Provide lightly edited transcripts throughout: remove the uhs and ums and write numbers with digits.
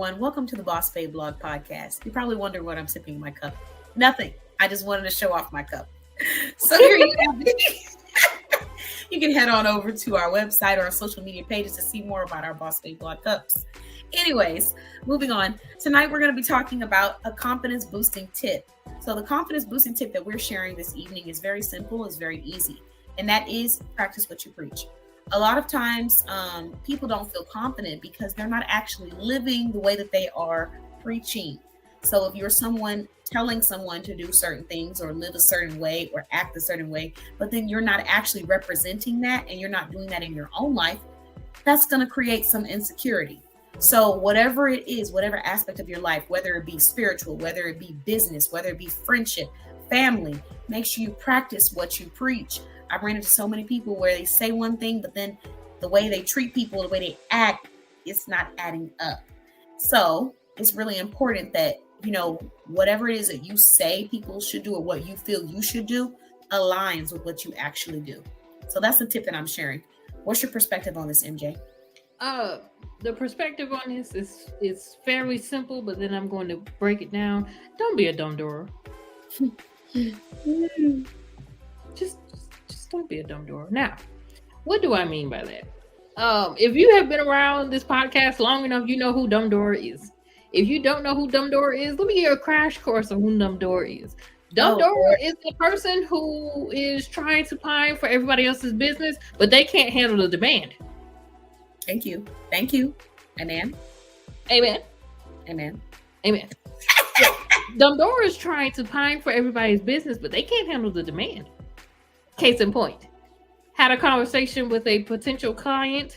everyone. Welcome to the Boss Babe Blog Podcast. You're probably wondering what I'm sipping in my cup. Nothing. I just wanted to show off my cup. So here you have it. You can head on over to our website or our social media pages to see more about our Boss Babe Blog cups. Anyways, moving on. Tonight we're going to be talking about a confidence boosting tip. So the confidence boosting tip that we're sharing this evening is very simple, it's very easy, and that is practice what you preach. A lot of times people don't feel confident because they're not actually living the way that they are preaching. So if you're someone telling someone to do certain things or live a certain way or act a certain way, but then you're not actually representing that and you're not doing that in your own life, that's going to create some insecurity. So whatever it is, whatever aspect of your life, whether it be spiritual, whether it be business, whether it be friendship, family, make sure you practice what you preach. I've ran into so many people where they say one thing, but then the way they treat people, the way they act, it's not adding up. So it's really important that, you know, whatever it is that you say people should do or what you feel you should do aligns with what you actually do. So that's the tip that I'm sharing. What's your perspective on this, MJ? The perspective on this is fairly simple, but then I'm going to break it down. Don't be a dumb door. Just don't be a dumb door. Now, what do I mean by that? If you have been around this podcast long enough, you know who Dumb Door is. If you don't know who Dumb Door is, let me give you a crash course on who Dumb Door is. Dumb Door is the person who is trying to pine for everybody else's business, but they can't handle the demand. Thank you. Amen. Dumb Door is trying to pine for everybody's business, but they can't handle the demand. Case in point, had a conversation with a potential client,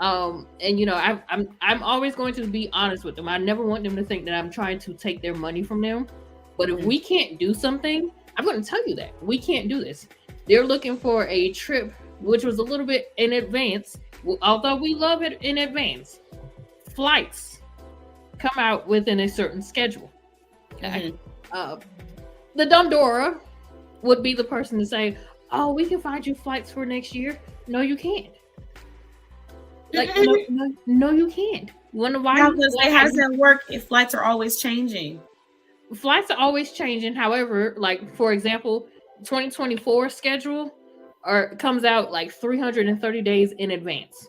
and you know, I'm always going to be honest with them. I never want them to think that I'm trying to take their money from them. But if we can't do something, I'm going to tell you that we can't do this. They're looking for a trip, which was a little bit in advance. Although we love it in advance, flights come out within a certain schedule. Okay? The Dumb Dora would be the person to say, "Oh, we can find you flights for next year." No, you can't. Like, no, you can't. You wonder why? How does that work if flights are always changing? Flights are always changing. However, like for example, 2024 schedule comes out like 330 days in advance.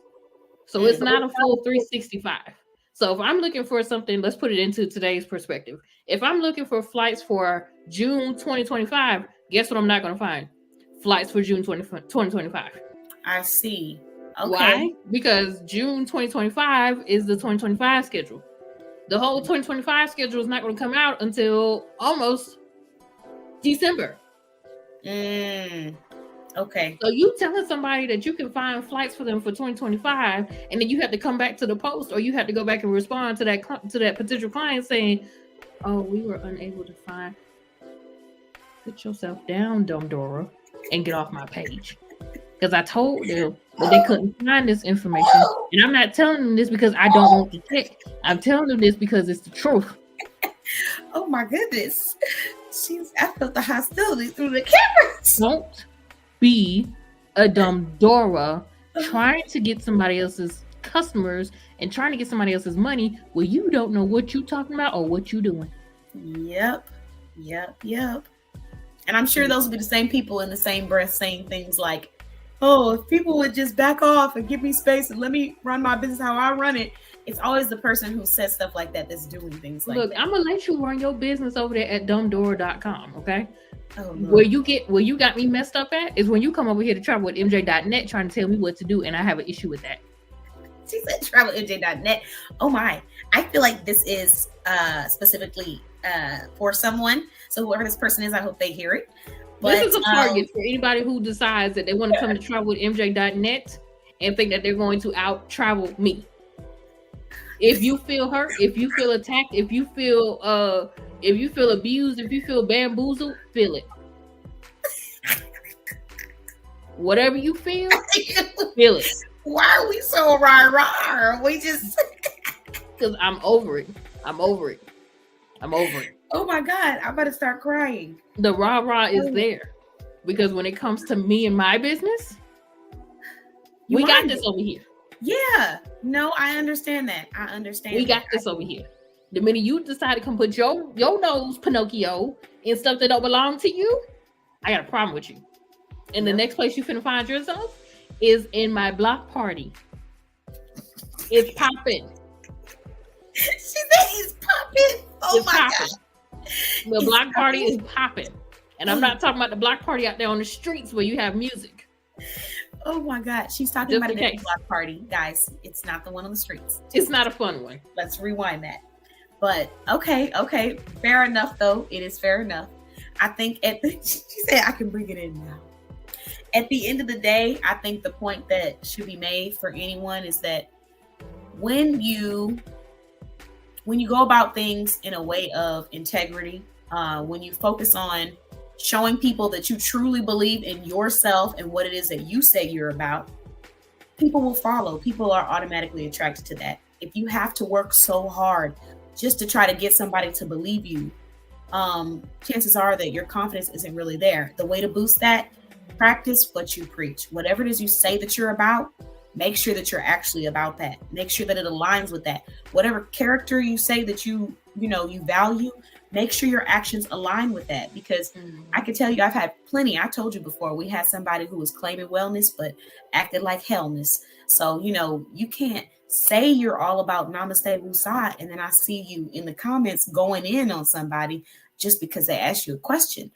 So it's not a full 365. So if I'm looking for something, let's put it into today's perspective. If I'm looking for flights for June 2025, guess what I'm not going to find? Flights for June 2025. I see. Okay. Why? Because June 2025 is the 2025 schedule. The whole 2025 schedule is not going to come out until almost December. Okay. So you telling somebody that you can find flights for them for 2025, and then you have to come back to the post, or you have to go back and respond to that potential client saying, "Oh, we were unable to find." Put yourself down, Dumb Dora, and get off my page. Because I told them that they couldn't find this information, and I'm not telling them this because I don't want to check. I'm telling them this because it's the truth. Oh my goodness! I felt the hostility through the cameras. Don't be a Dumb Dora trying to get somebody else's customers and trying to get somebody else's money where you don't know what you're talking about or what you're doing. Yep. And I'm sure those will be the same people in the same breath saying things like, "Oh, if people would just back off and give me space and let me run my business how I run it." It's always the person who says stuff like that that's doing things like that. Look, I'm gonna let you run your business over there at dumbdora.com, okay? Oh, where you got me messed up at is when you come over here to travel with MJ.net trying to tell me what to do, and I have an issue with that. She said travelmj.net. Oh my. I feel like this is specifically for someone. So whoever this person is, I hope they hear it. But, this is a target for anybody who decides that they want to come to travel with MJ.net and think that they're going to out travel me. If you feel hurt, if you feel attacked, if you feel abused, if you feel bamboozled, feel it. Whatever you feel it. Why are we so rah-rah? We just because I'm over it. Oh my God, I'm about to start crying. The rah-rah is there. Because when it comes to me and my business, we got this over here. Yeah. No, I understand that. I understand. We got this over here. The minute you decide to come put your nose, Pinocchio, in stuff that don't belong to you, I got a problem with you. And the next place you finna find yourself is in my block party. It's popping. She said it's popping. Oh it's my popping. God. The It's block party popping. is popping. And I'm not talking about the block party out there on the streets where you have music. Oh my God. She's talking Just about a in different case. block party. Guys, it's not the one on the streets. It's not a fun one. Let's rewind that. But okay. Fair enough, though. It is fair enough. I think she said I can bring it in now. At the end of the day, I think the point that should be made for anyone is that when you go about things in a way of integrity, when you focus on showing people that you truly believe in yourself and what it is that you say you're about, people will follow. People are automatically attracted to that. If you have to work so hard just to try to get somebody to believe you, chances are that your confidence isn't really there. The way to boost that, practice what you preach. Whatever it is you say that you're about, make sure that you're actually about that. Make sure that it aligns with that. Whatever character you say that you value, make sure your actions align with that. Because I can tell you, I've had plenty. I told you before, we had somebody who was claiming wellness, but acted like hellness. So, you can't say you're all about Namaste Wusa, and then I see you in the comments going in on somebody just because they asked you a question.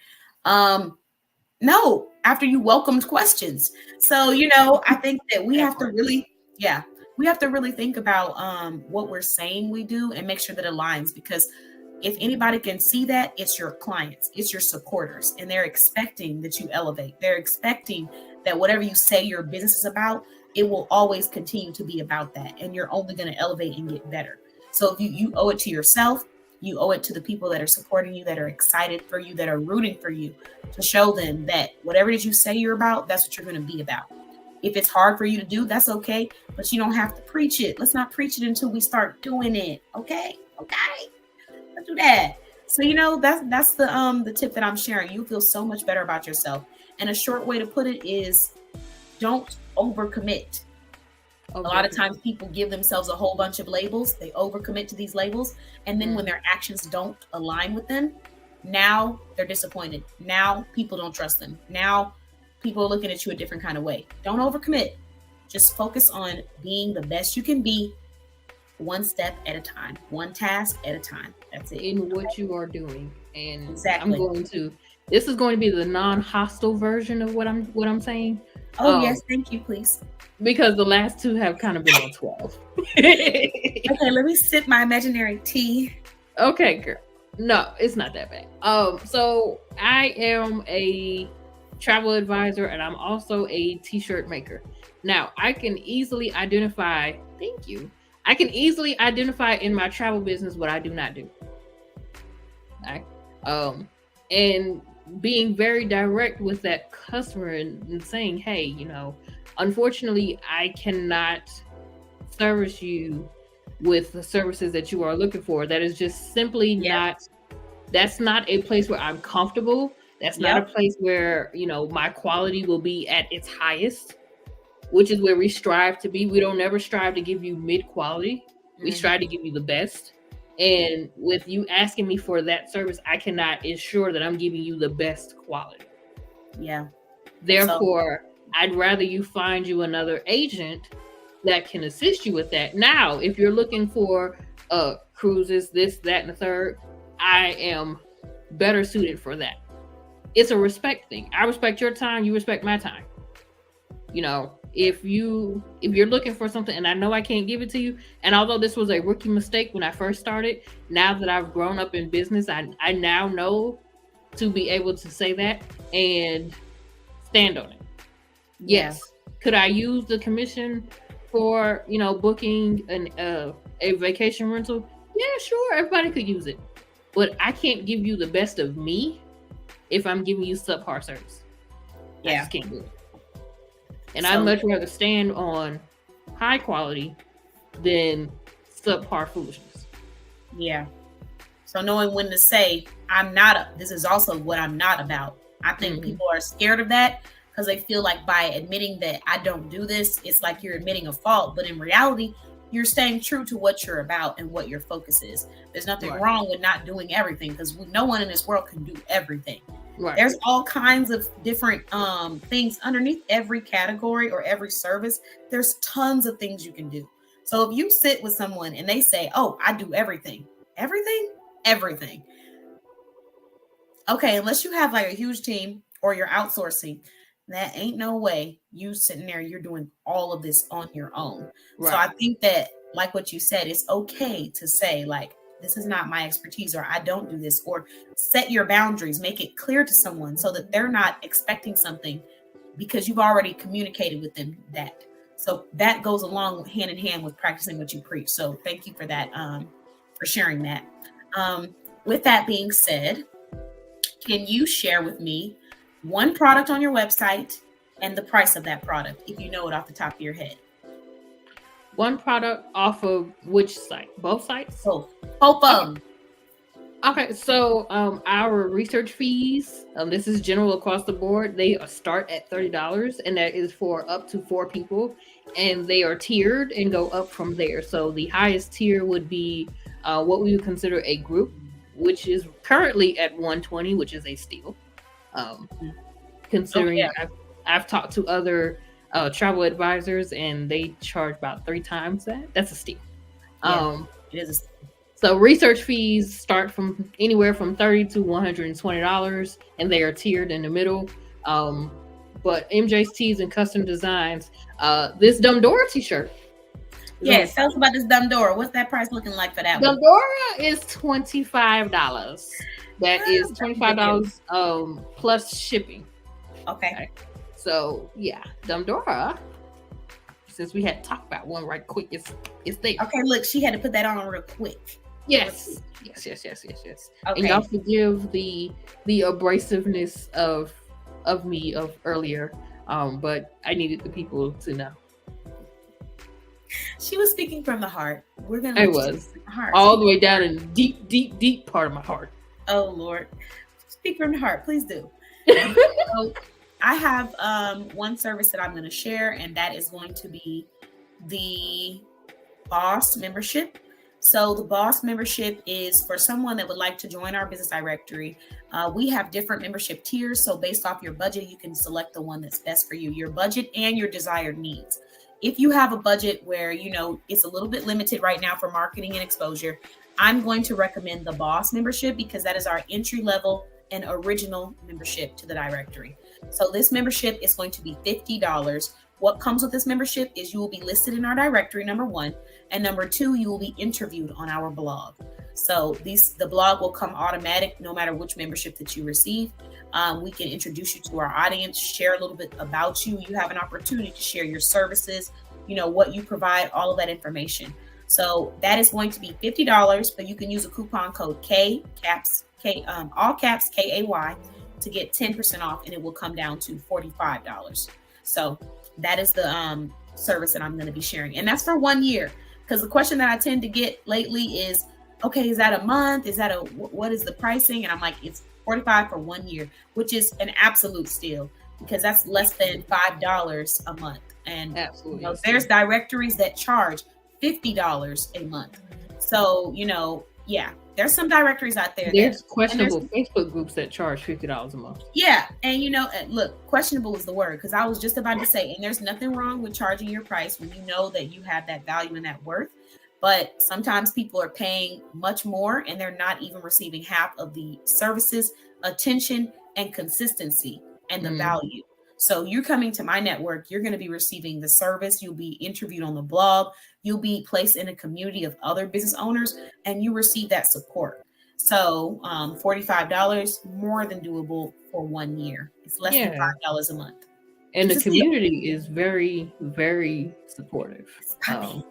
No, after you welcomed questions. So, I think that we have to really think about what we're saying we do and make sure that it aligns, because if anybody can see that, it's your clients, it's your supporters, and they're expecting that you elevate. They're expecting that whatever you say your business is about, it will always continue to be about that, and you're only going to elevate and get better. So if you owe it to yourself, you owe it to the people that are supporting you, that are excited for you, that are rooting for you, to show them that whatever it is you say you're about, that's what you're going to be about. If it's hard for you to do, that's okay, but you don't have to preach it. Let's not preach it until we start doing it. Okay. Let's do that. So, that's the tip that I'm sharing. You feel so much better about yourself. And a short way to put it is, don't overcommit. A lot of times people give themselves a whole bunch of labels. They overcommit to these labels. And then when their actions don't align with them, now they're disappointed. Now people don't trust them. Now people are looking at you a different kind of way. Don't overcommit. Just focus on being the best you can be, one step at a time, one task at a time. That's it. In what you are doing. And exactly. This is going to be the non-hostile version of what I'm saying. Oh, yes. Thank you, please. Because the last two have kind of been on 12. Okay, let me sip my imaginary tea. Okay, girl. No, it's not that bad. So I am a travel advisor, and I'm also a t-shirt maker. Now, I can easily identify, thank you. I can easily identify in my travel business what I do not do. Okay. And being very direct with that customer and saying, hey, unfortunately, I cannot service you with the services that you are looking for. That is just simply that's not a place where I'm comfortable. That's not a place where, my quality will be at its highest, which is where we strive to be. We don't ever strive to give you mid-quality. We strive to give you the best. And with you asking me for that service, I cannot ensure that I'm giving you the best quality. Yeah. Therefore, I'd rather you find you another agent that can assist you with that. Now, if you're looking for cruises, this, that, and the third, I am better suited for that. It's a respect thing. I respect your time. You respect my time. If you're looking for something and I know I can't give it to you, and although this was a rookie mistake when I first started, now that I've grown up in business, I now know to be able to say that and stand on it. Yes. Could I use the commission for, booking a vacation rental? Yeah, sure. Everybody could use it. But I can't give you the best of me if I'm giving you subpar service. I just can't do it. And I'd much rather stand on high quality than subpar foolishness. Yeah. So knowing when to say, this is also what I'm not about. I think people are scared of that because they feel like by admitting that I don't do this, it's like you're admitting a fault. But in reality, you're staying true to what you're about and what your focus is. There's nothing wrong with not doing everything, because no one in this world can do everything. There's all kinds of different things underneath every category or every service. There's tons of things you can do. So if you sit with someone and they say, oh, I do everything. Okay, unless you have like a huge team or you're outsourcing, that ain't no way you sitting there, you're doing all of this on your own. So I think that, like what you said, it's okay to say, like, this is not my expertise, or I don't do this, or set your boundaries, make it clear to someone so that they're not expecting something because you've already communicated with them that. So that goes along hand in hand with practicing what you preach. So thank you for that, for sharing that. With that being said, can you share with me one product on your website and the price of that product, if you know it off the top of your head? One product off of which site? Both sites? Both of them. Okay, so our research fees, this is general across the board. They start at $30, and that is for up to 4 people, and they are tiered and go up from there. So the highest tier would be what we would consider a group, which is currently at $120, which is a steal. Considering I've talked to other travel advisors, and they charge about 3 times that. That's a steal. It is a steal. So research fees start from anywhere from $30 to $120, and they are tiered in the middle. But MJ's Tees and Custom Designs, this Dumb Dora t-shirt. Yes, tell us about this Dumb Dora. What's that price looking like for that Dumb Dora is $25. That is $25 plus shipping. Okay. So yeah, Dumb Dora. Since we had to talk about one right quick, it's there. Okay, look, she had to put that on real quick. Yes. Okay. And y'all forgive the abrasiveness of me of earlier, but I needed the people to know. She was speaking from the heart. We're gonna. I was all the way down in deep part of my heart. Oh Lord, speak from the heart, please do. So, I have one service that I'm going to share, and that is going to be the Boss membership. So the Boss membership is for someone that would like to join our business directory. We have different membership tiers. So based off your budget, you can select the one that's best for you, your budget and your desired needs. If you have a budget where, you know, it's a little bit limited right now for marketing and exposure, I'm going to recommend the Boss membership, because that is our entry level and original membership to the directory. So this membership is going to be $50. What comes with this membership is you will be listed in our directory, number 1, and number 2, you will be interviewed on our blog. So the blog will come automatic no matter which membership that you receive. We can introduce you to our audience, share a little bit about you. You have an opportunity to share your services, you know, what you provide, all of that information. So that is going to be $50, but you can use a coupon code all caps KAY to get 10% off, and it will come down to $45. So that is the service that I'm going to be sharing, and that's for 1 year. Because the question that I tend to get lately is, okay, is that a month? Is that what is the pricing? And I'm like, it's $45 for 1 year, which is an absolute steal, because that's less than $5 a month. And absolutely, you know, there's directories that charge $50 a month. So, you know, yeah, there's some directories out there. There's questionable Facebook groups that charge $50 a month. Yeah. And, you know, look, questionable is the word, because I was just about to say, and there's nothing wrong with charging your price when you know that you have that value and that worth. But sometimes people are paying much more, and they're not even receiving half of the services, attention, and consistency and the value. So you're coming to my network, you're going to be receiving the service. You'll be interviewed on the blog. You'll be placed in a community of other business owners, and you receive that support. So $45, more than doable for 1 year. It's less than $5 a month. And the community is very, very supportive. It's popping.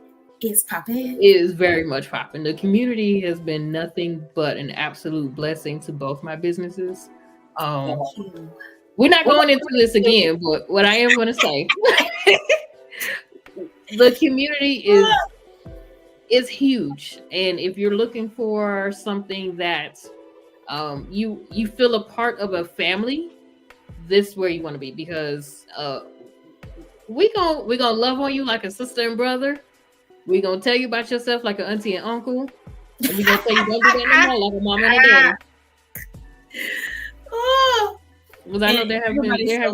It is very much popping. The community has been nothing but an absolute blessing to both my businesses. We're not going into this again, but what I am going to say, the community is huge. And if you're looking for something that you feel a part of a family, this is where you want to be, because we're gonna love on you like a sister and brother. We're gonna tell you about yourself like an auntie and uncle. And we're gonna tell you don't do that no more, like a mom and a daddy. Oh. Because I know there have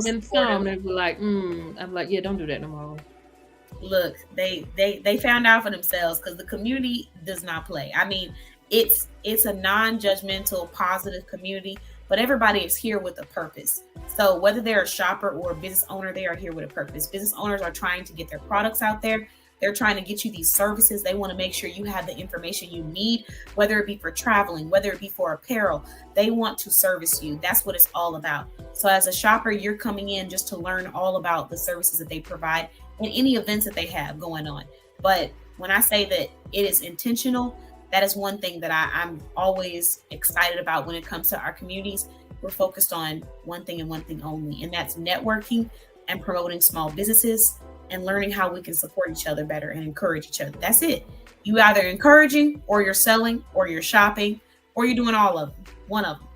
been some supportive. that be like, I'm like, yeah, don't do that no more. Look, they found out for themselves because the community does not play. I mean, it's a non-judgmental, positive community, but everybody is here with a purpose. So whether they're a shopper or a business owner, they are here with a purpose. Business owners are trying to get their products out there. They're trying to get you these services. They want to make sure you have the information you need, whether it be for traveling, whether it be for apparel. They want to service you. That's what it's all about. So as a shopper, you're coming in just to learn all about the services that they provide and any events that they have going on. But when I say that it is intentional, that is one thing that I'm always excited about when it comes to our communities. We're focused on one thing and one thing only, and that's networking and promoting small businesses and learning how we can support each other better and encourage each other. That's it. You either encouraging or you're selling or you're shopping or you're doing all of them, one of them.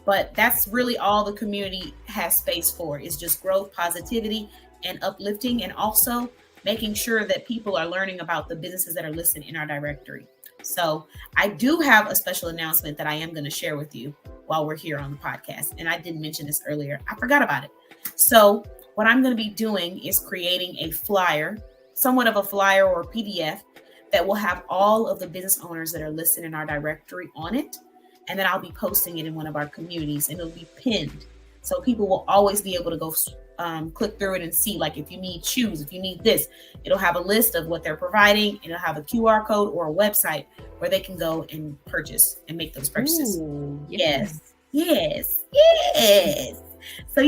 But that's really all the community has space for, is just growth, positivity, and uplifting, and also making sure that people are learning about the businesses that are listed in our directory. So I do have a special announcement that I am going to share with you while we're here on the podcast. And I didn't mention this earlier. I forgot about it. So what I'm going to be doing is creating a flyer, somewhat of a flyer or PDF, that will have all of the business owners that are listed in our directory on it. And then I'll be posting it in one of our communities, and it'll be pinned. So people will always be able to go click through it and see, like, if you need shoes, if you need this, it'll have a list of what they're providing, and it'll have a QR code or a website where they can go and purchase and make those purchases. Ooh, yes. So,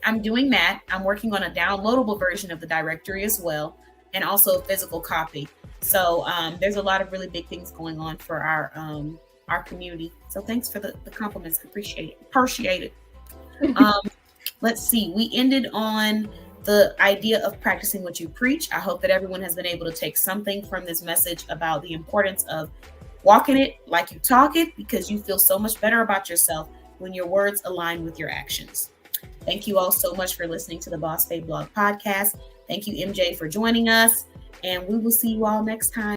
I'm doing that. I'm working on a downloadable version of the directory as well, and also a physical copy. So there's a lot of really big things going on for our community. So thanks for the compliments. Appreciate it. Let's see. We ended on the idea of practicing what you preach. I hope that everyone has been able to take something from this message about the importance of walking it like you talk it, because you feel so much better about yourself when your words align with your actions. Thank you all so much for listening to the Boss Babe Blog podcast. Thank you, MJ, for joining us, and we will see you all next time.